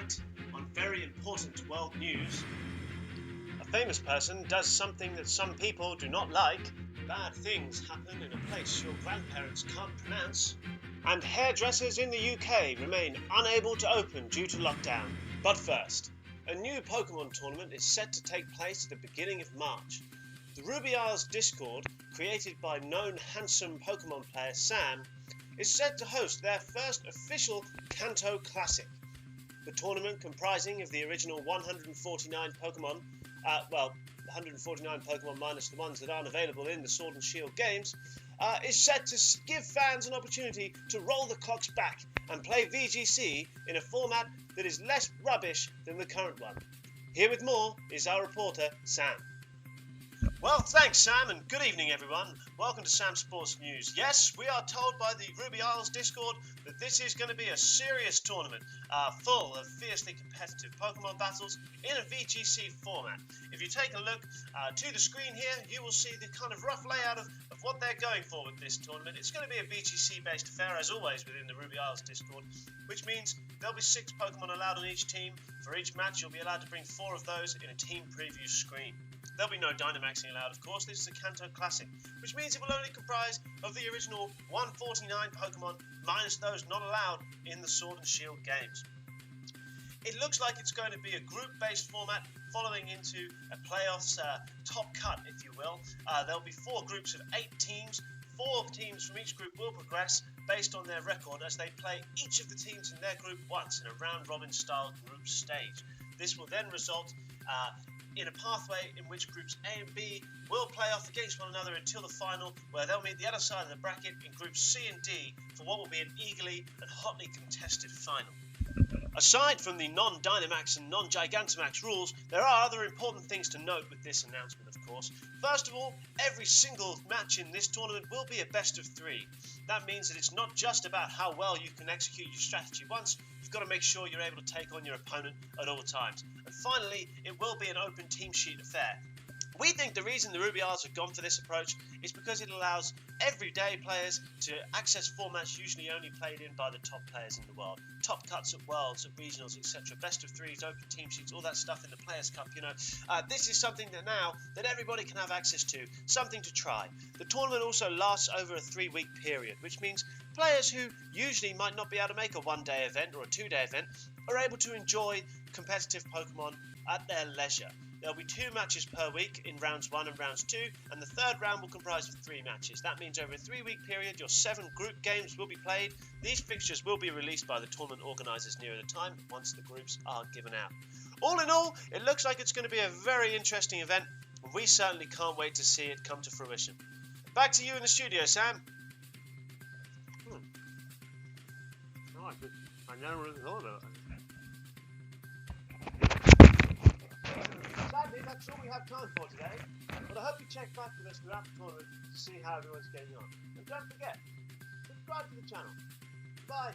Tonight, on very important world news, a famous person does something that some people do not like, bad things happen in a place your grandparents can't pronounce, and hairdressers in the UK remain unable to open due to lockdown. But first, a new Pokemon tournament is set to take place at the beginning of March. The Ruby Isles Discord, created by known handsome Pokemon player Sam, is set to host their first official Kanto Classic. The tournament, comprising of the original 149 Pokemon, 149 Pokemon minus the ones that aren't available in the Sword and Shield games, is set to give fans an opportunity to roll the clocks back and play VGC in a format that is less rubbish than the current one. Here with more is our reporter, Sam. Well, thanks, Sam, and good evening, everyone. Welcome to Sam Sports News. Yes, we are told by the Ruby Isles Discord that this is going to be a serious tournament, full of fiercely competitive Pokemon battles in a VGC format. If you take a look to the screen here, you will see the kind of rough layout of what they're going for with this tournament. It's going to be a VGC-based affair, as always, within the Ruby Isles Discord, which means there'll be 6 Pokemon allowed on each team. For each match, you'll be allowed to bring 4 of those in a team preview screen. There'll be no Dynamaxing allowed, of course. This is a Kanto Classic, which means it will only comprise of the original 149 Pokemon, minus those not allowed in the Sword and Shield games. It looks like it's going to be a group-based format, following into a playoffs top cut, if you will. There'll be 4 groups of 8 teams. 4 teams from each group will progress based on their record as they play each of the teams in their group once in a round-robin style group stage. This will then result in a pathway in which groups A and B will play off against one another until the final, where they'll meet the other side of the bracket in groups C and D for what will be an eagerly and hotly contested final. Aside from the non-Dynamax and non-Gigantamax rules, there are other important things to note with this announcement, of course. First of all, every single match in this tournament will be a best of 3. That means that it's not just about how well you can execute your strategy once, you've got to make sure you're able to take on your opponent at all times. And finally, it will be an open team sheet affair. We think the reason the Ruby Isles have gone for this approach is because it allows everyday players to access formats usually only played in by the top players in the world. Top cuts at Worlds, at Regionals, etc. Best of 3s, open team sheets, all that stuff in the Players' Cup, This is something that now that everybody can have access to, something to try. The tournament also lasts over a 3-week period, which means players who usually might not be able to make a 1-day event or a 2-day event are able to enjoy competitive Pokemon at their leisure. There'll be 2 matches per week in rounds 1 and rounds 2, and the third round will comprise of 3 matches. That means over a 3-week period, your 7 group games will be played. These fixtures will be released by the tournament organisers nearer the time, once the groups are given out. All in all, it looks like it's going to be a very interesting event, and we certainly can't wait to see it come to fruition. Back to you in the studio, Sam. I never really thought about it. Sadly, that's all we have time for today, but I hope you check back with us throughout the tournament to see how everyone's getting on. And don't forget, subscribe to the channel. Bye!